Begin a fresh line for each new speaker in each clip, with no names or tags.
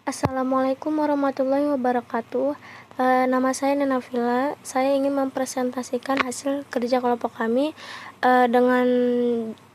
Assalamualaikum warahmatullahi wabarakatuh. Nama saya Nenafila. Saya ingin mempresentasikan hasil kerja kelompok kami dengan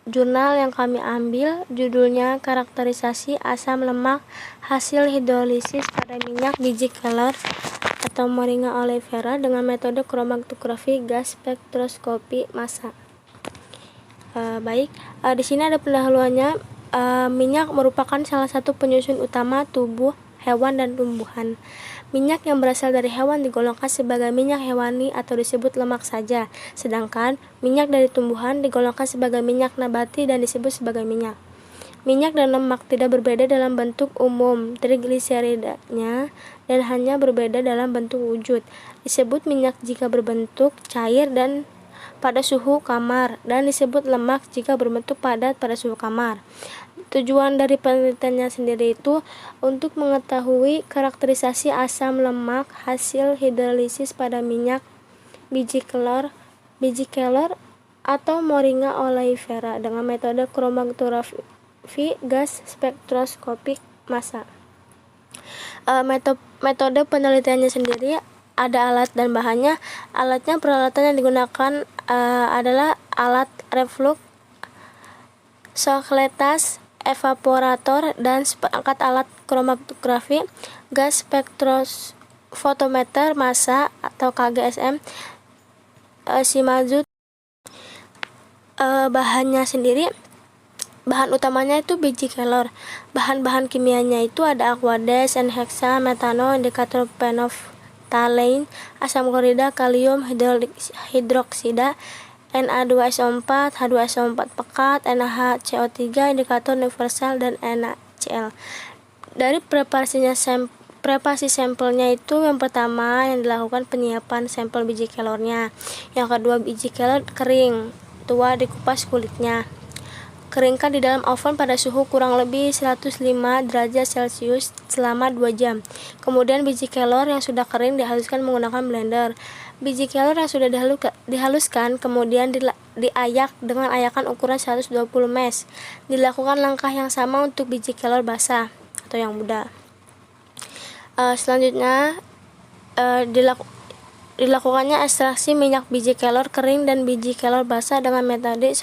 jurnal yang kami ambil. Judulnya karakterisasi asam lemak hasil hidrolisis pada minyak biji kelor atau Moringa oleifera dengan metode kromatografi gas spektroskopi massa. Di sini ada pendahuluannya. Minyak merupakan salah satu penyusun utama tubuh hewan dan tumbuhan. Minyak yang berasal dari hewan digolongkan sebagai minyak hewani atau disebut lemak saja, sedangkan minyak dari tumbuhan digolongkan sebagai minyak nabati dan disebut sebagai minyak. Minyak dan lemak tidak berbeda dalam bentuk umum trigliseridanya dan hanya berbeda dalam bentuk wujud. Disebut minyak jika berbentuk cair dan pada suhu kamar, dan disebut lemak jika berbentuk padat pada suhu kamar. Tujuan dari penelitiannya sendiri itu untuk mengetahui karakterisasi asam lemak hasil hidrolisis pada minyak biji kelor atau Moringa oleifera dengan metode kromatografi gas spektroskopik massa. Metode penelitiannya sendiri ada alat dan bahannya. Peralatan yang digunakan adalah alat reflux, sokletas, evaporator, dan seperangkat alat kromatografi gas spektrofotometer massa atau KGSM, Shimizu. Bahan utamanya itu biji kelor. Bahan-bahan kimianya itu ada aqueous, N-hexa, metanol, indikator phenolphthalein, asam klorida, kalium hidroksida, Na2SO4, H2SO4 pekat, NaHCO3, indikator universal, dan NaCl. Dari preparasi sampelnya itu, yang pertama yang dilakukan penyiapan sampel biji kelornya. Yang kedua, biji kelor kering, tua dikupas kulitnya. Keringkan di dalam oven pada suhu kurang lebih 105 derajat Celcius selama 2 jam. Kemudian biji kelor yang sudah kering dihaluskan menggunakan blender. Biji kelor yang sudah dihaluskan kemudian diayak dengan ayakan ukuran 120 mesh. Dilakukan langkah yang sama untuk biji kelor basah atau yang muda. Selanjutnya dilakukannya ekstraksi minyak biji kelor kering dan biji kelor basah dengan metode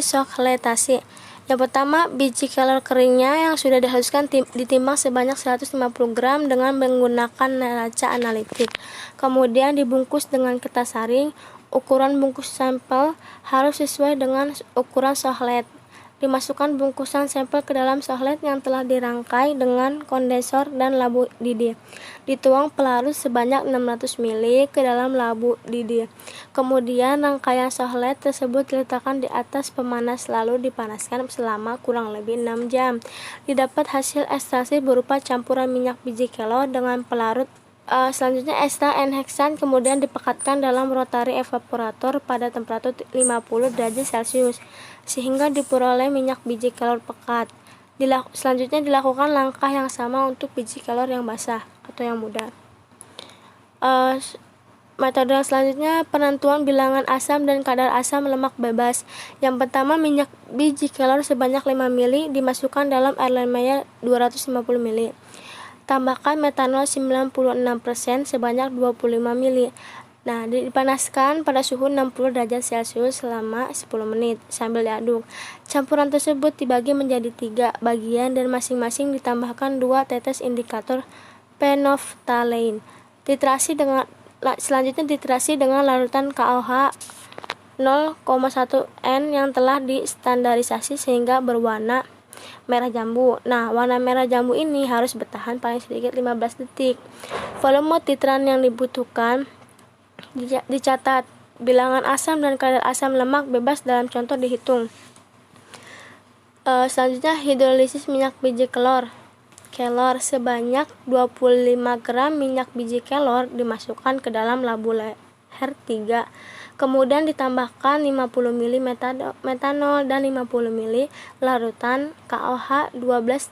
sokletasi. Yang pertama, biji kelor keringnya yang sudah dihaluskan ditimbang sebanyak 150 gram dengan menggunakan neraca analitik. Kemudian dibungkus dengan kertas saring. Ukuran bungkus sampel harus sesuai dengan ukuran soklet. Dimasukkan bungkusan sampel ke dalam soklet yang telah dirangkai dengan kondensor dan labu didih. Dituang pelarut sebanyak 600 ml ke dalam labu didih. Kemudian rangkaian soklet tersebut diletakkan di atas pemanas lalu dipanaskan selama kurang lebih 6 jam. Didapat hasil ekstraksi berupa campuran minyak biji kelor dengan pelarut. Selanjutnya ekstrak N-heksan kemudian dipekatkan dalam rotary evaporator pada temperatur 50 derajat Celcius sehingga diperoleh minyak biji kelor pekat. Selanjutnya dilakukan langkah yang sama untuk biji kelor yang basah atau yang muda. Metode selanjutnya penentuan bilangan asam dan kadar asam lemak bebas. Yang pertama, minyak biji kelor sebanyak 5 ml dimasukkan dalam air Erlenmeyer 250 ml. Tambahkan metanol 96% sebanyak 25 ml. Nah, dipanaskan pada suhu 60 derajat Celcius selama 10 menit sambil diaduk. Campuran tersebut dibagi menjadi 3 bagian dan masing-masing ditambahkan 2 tetes indikator phenolphthalein. Selanjutnya titrasi dengan larutan KOH 0,1 N yang telah distandarisasi sehingga berwarna merah jambu. Nah, warna merah jambu ini harus bertahan paling sedikit 15 detik. Volume titran yang dibutuhkan dicatat. Bilangan asam dan kadar asam lemak bebas dalam contoh dihitung. Selanjutnya hidrolisis minyak biji kelor sebanyak 25 gram minyak biji kelor dimasukkan ke dalam labu leher 3. Kemudian ditambahkan 50 ml metanol dan 50 ml larutan KOH 12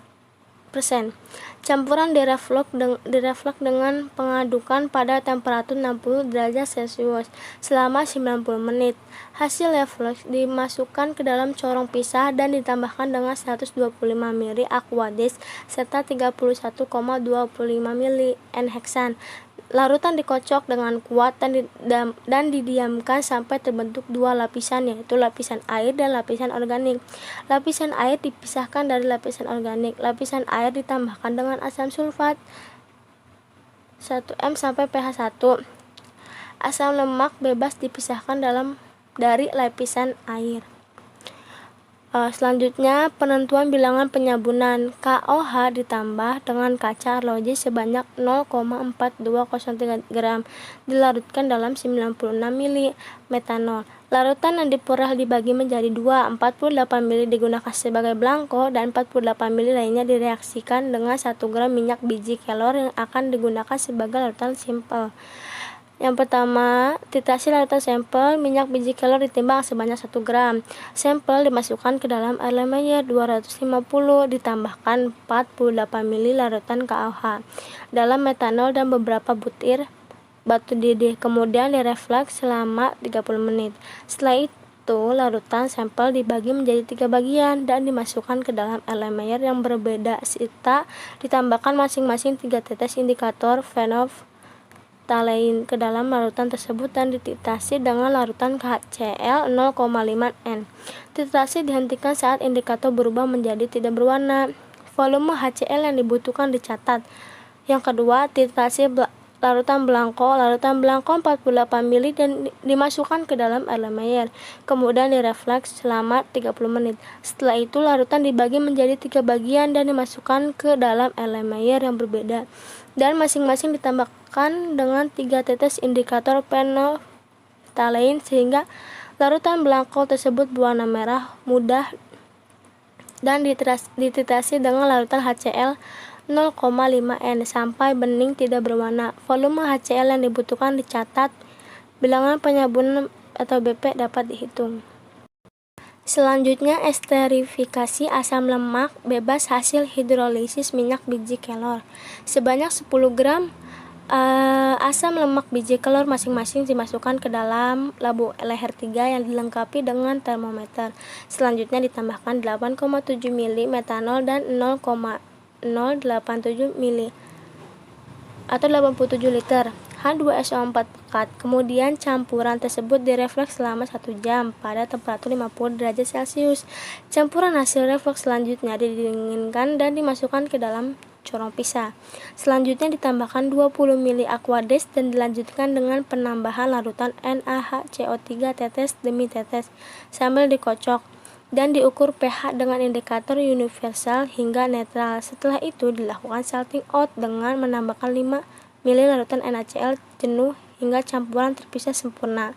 Campuran direfleks dengan pengadukan pada temperatur 60 derajat Celcius selama 90 menit. Hasil refleks dimasukkan ke dalam corong pisah dan ditambahkan dengan 125 ml aqueous serta 31,25 ml N-heksan. Larutan dikocok dengan kuat dan didiamkan sampai terbentuk dua lapisan, yaitu lapisan air dan lapisan organik. Lapisan air dipisahkan dari lapisan organik. Lapisan air ditambahkan dengan asam sulfat 1 m sampai pH 1. Asam lemak bebas dipisahkan dari lapisan air. Selanjutnya, penentuan bilangan penyabunan. KOH ditambah dengan kaca arloji sebanyak 0,4203 gram dilarutkan dalam 96 ml metanol. Larutan yang diperah dibagi menjadi 2, 48 ml digunakan sebagai belangko dan 48 ml lainnya direaksikan dengan 1 gram minyak biji kelor yang akan digunakan sebagai larutan sampel. Yang pertama, titrasi larutan sampel minyak biji kelor ditimbang sebanyak 1 gram. Sampel dimasukkan ke dalam air Lemayer 250 ditambahkan 48 ml larutan KOH dalam metanol dan beberapa butir batu didih, kemudian direfleks selama 30 menit. Setelah itu, larutan sampel dibagi menjadi 3 bagian dan dimasukkan ke dalam air Lemayer yang berbeda serta ditambahkan masing-masing 3 tetes indikator phenolphthalein ke dalam larutan tersebut dan dititrasi dengan larutan HCl 0,5 N. Titrasi dihentikan saat indikator berubah menjadi tidak berwarna. Volume HCl yang dibutuhkan dicatat. Yang kedua, titrasi larutan belangko 48 ml dan dimasukkan ke dalam air Lemayer, kemudian direfleks selama 30 menit. Setelah itu, larutan dibagi menjadi 3 bagian dan dimasukkan ke dalam air Lemayer yang berbeda dan masing-masing ditambahkan dengan 3 tetes indikator phenolphthalein sehingga larutan belangko tersebut berwarna merah muda dan dititrasi dengan larutan HCl 0,5 N sampai bening tidak berwarna. Volume HCl yang dibutuhkan dicatat. Bilangan penyabunan atau BP dapat dihitung. Selanjutnya, esterifikasi asam lemak bebas hasil hidrolisis minyak biji kelor. Sebanyak 10 gram asam lemak biji kelor masing-masing dimasukkan ke dalam labu leher 3 yang dilengkapi dengan termometer. Selanjutnya ditambahkan 8,7 ml metanol dan 0,087 ml atau 87 liter H2SO4 pekat. Kemudian campuran tersebut direfleks selama 1 jam pada temperatur 50 derajat Celcius. Campuran hasil refleks selanjutnya didinginkan dan dimasukkan ke dalam corong pisah. Selanjutnya ditambahkan 20 ml aqueous dan dilanjutkan dengan penambahan larutan NaHCO3 tetes demi tetes sambil dikocok dan diukur pH dengan indikator universal hingga netral. Setelah itu dilakukan salting out dengan menambahkan 5 ml larutan NaCl jenuh hingga campuran terpisah sempurna.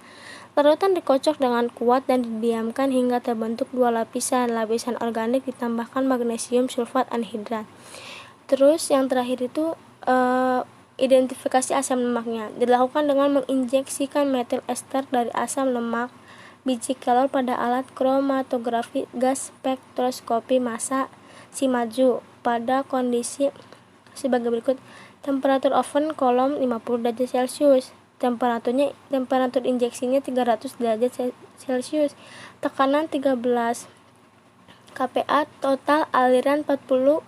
Larutan dikocok dengan kuat dan didiamkan hingga terbentuk dua lapisan. Lapisan organik ditambahkan magnesium sulfat anhidrat. Terus yang terakhir itu identifikasi asam lemaknya dilakukan dengan menginjeksikan metil ester dari asam lemak biji kelor pada alat kromatografi gas spektroskopi massa Shimaju pada kondisi sebagai berikut. Temperatur oven kolom 50 derajat Celcius. Temperatur injeksinya 300 derajat Celcius. Tekanan 13 kPa, total aliran 40,8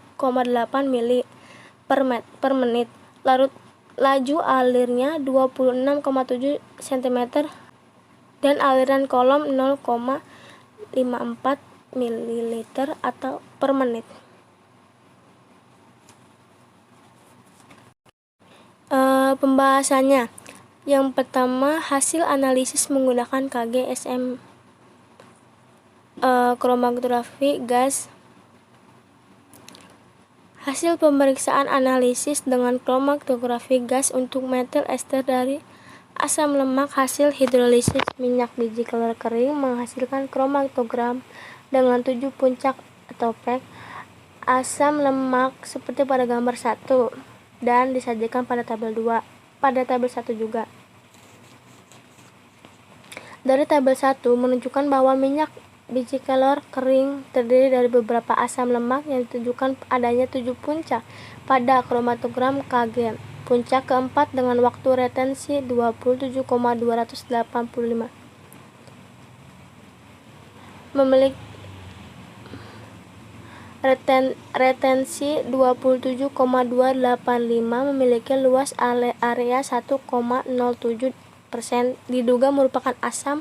ml per menit. Laju alirnya 26,7 cm dan aliran kolom 0,54 ml atau per menit. Pembahasannya, yang pertama, hasil analisis menggunakan KG-SM kromatografi gas. Hasil pemeriksaan analisis dengan kromatografi gas untuk metil ester dari asam lemak hasil hidrolisis minyak biji kelor kering menghasilkan kromatogram dengan 7 puncak atau peak asam lemak seperti pada gambar 1 dan disajikan pada tabel 2. Pada tabel 1 juga. Dari tabel 1 menunjukkan bahwa minyak biji kelor kering terdiri dari beberapa asam lemak yang ditunjukkan adanya 7 puncak pada kromatogram Kg. Puncak keempat dengan waktu retensi 27,285 retensi 27,285 memiliki luas area 1,07%, diduga merupakan asam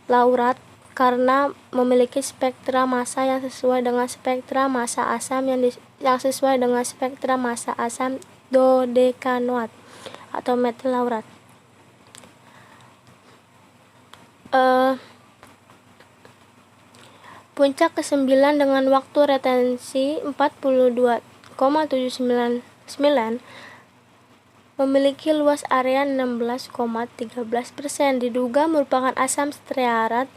laurat karena memiliki spektra massa yang sesuai dengan spektra massa asam dodekanoat atau metil laurat. Puncak ke-9 dengan waktu retensi 42,799 memiliki luas area 16,13%, diduga merupakan asam stearat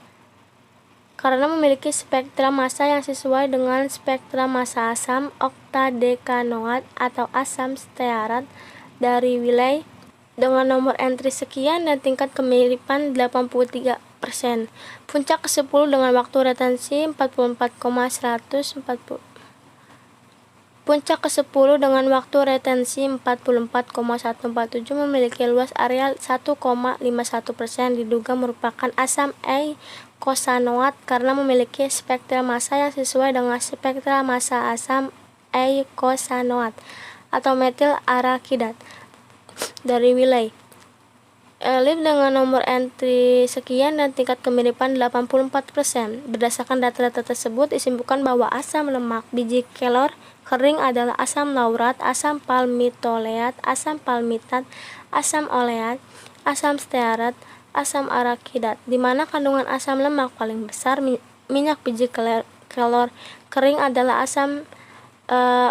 karena memiliki spektra massa yang sesuai dengan spektra massa asam oktadekanoat atau asam stearat dari wilayah dengan nomor entry sekian dan tingkat kemiripan 83%. Puncak ke-10 dengan waktu retensi 44,147 memiliki luas area 1,51%, diduga merupakan asam eikosanoat karena memiliki spektra massa yang sesuai dengan spektra massa asam eikosanoat atau metil arakidat dari wilayah Elif dengan nomor entry sekian dan tingkat kemiripan 84%. Berdasarkan data-data tersebut disimpulkan bahwa asam lemak biji kelor kering adalah asam laurat, asam palmitoleat, asam palmitat, asam oleat, asam stearat, asam arakidat, di mana kandungan asam lemak paling besar minyak biji kelor kering adalah asam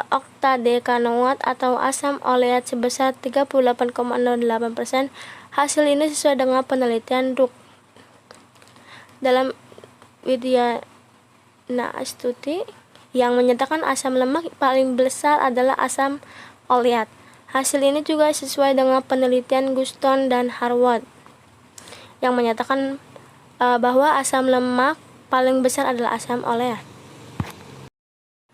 oktadekanoat atau asam oleat sebesar 38,08%. Hasil ini sesuai dengan penelitian Duk dalam Widyana Astuti yang menyatakan asam lemak paling besar adalah asam oleat. Hasil ini juga sesuai dengan penelitian Guston dan Harwood yang menyatakan bahwa asam lemak paling besar adalah asam oleat.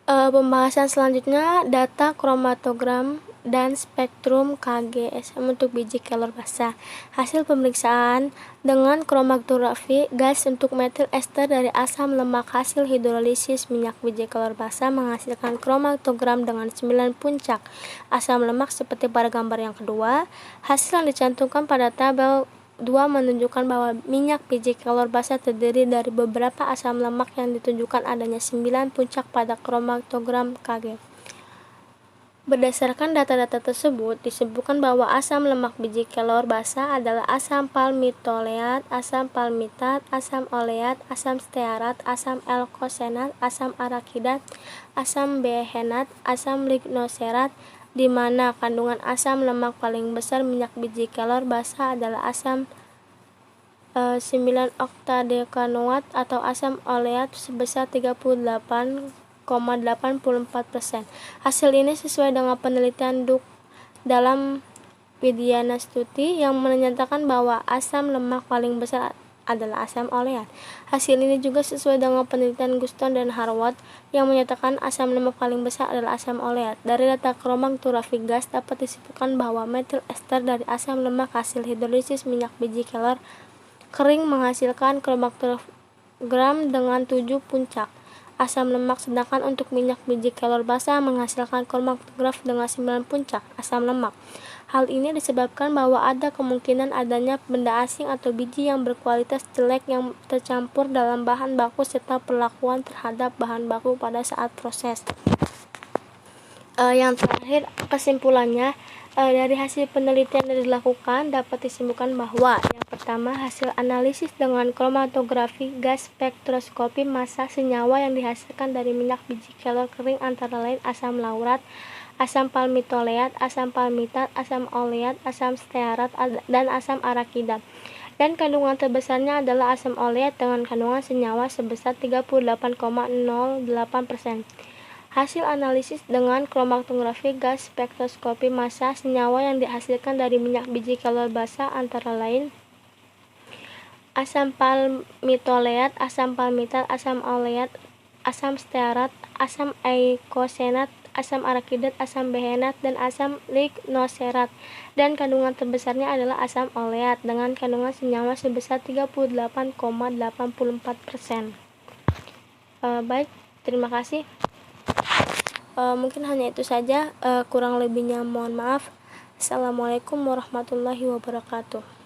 Pembahasan selanjutnya data kromatogram dan spektrum KGSM untuk biji kelor basah. Hasil pemeriksaan dengan kromatografi gas untuk metil ester dari asam lemak hasil hidrolisis minyak biji kelor basah menghasilkan kromatogram dengan 9 puncak asam lemak seperti pada gambar yang kedua. Hasil yang dicantumkan pada tabel 2 menunjukkan bahwa minyak biji kelor basah terdiri dari beberapa asam lemak yang ditunjukkan adanya 9 puncak pada kromatogram KG. Berdasarkan data-data tersebut, disebutkan bahwa asam lemak biji kelor basah adalah asam palmitoleat, asam palmitat, asam oleat, asam stearat, asam elkosenat, asam arakidat, asam behenat, asam lignoserat, di mana kandungan asam lemak paling besar minyak biji kelor basah adalah asam 9-oktadekanoat atau asam oleat sebesar 38,84%. Hasil ini sesuai dengan penelitian Duk dalam Widyana Stuti yang menyatakan bahwa asam lemak paling besar adalah asam oleat. Hasil ini juga sesuai dengan penelitian Guston dan Harwood yang menyatakan asam lemak paling besar adalah asam oleat. Dari data kromatografi gas dapat disimpulkan bahwa metil ester dari asam lemak hasil hidrolisis minyak biji kelor kering menghasilkan kromatogram dengan 7 puncak asam lemak, sedangkan untuk minyak biji kelor basah menghasilkan kromatograf dengan 9 puncak asam lemak. Hal ini disebabkan bahwa ada kemungkinan adanya benda asing atau biji yang berkualitas jelek yang tercampur dalam bahan baku serta perlakuan terhadap bahan baku pada saat proses. Yang terakhir, kesimpulannya dari hasil penelitian yang dilakukan dapat disimpulkan bahwa yang pertama, hasil analisis dengan kromatografi gas spektroskopi massa senyawa yang dihasilkan dari minyak biji kelor kering antara lain asam laurat, asam palmitoleat, asam palmitat, asam oleat, asam stearat, dan asam arakidat. Dan kandungan terbesarnya adalah asam oleat dengan kandungan senyawa sebesar 38,08%. Hasil analisis dengan kromatografi gas spektroskopi massa senyawa yang dihasilkan dari minyak biji kelor basah antara lain asam palmitoleat, asam palmitat, asam oleat, asam stearat, asam eikosenat, asam arakidat, asam behenat, dan asam lignoserat. Dan kandungan terbesarnya adalah asam oleat dengan kandungan senyawa sebesar 38,84%. Baik, terima kasih. Mungkin hanya itu saja, kurang lebihnya mohon maaf. Assalamualaikum warahmatullahi wabarakatuh.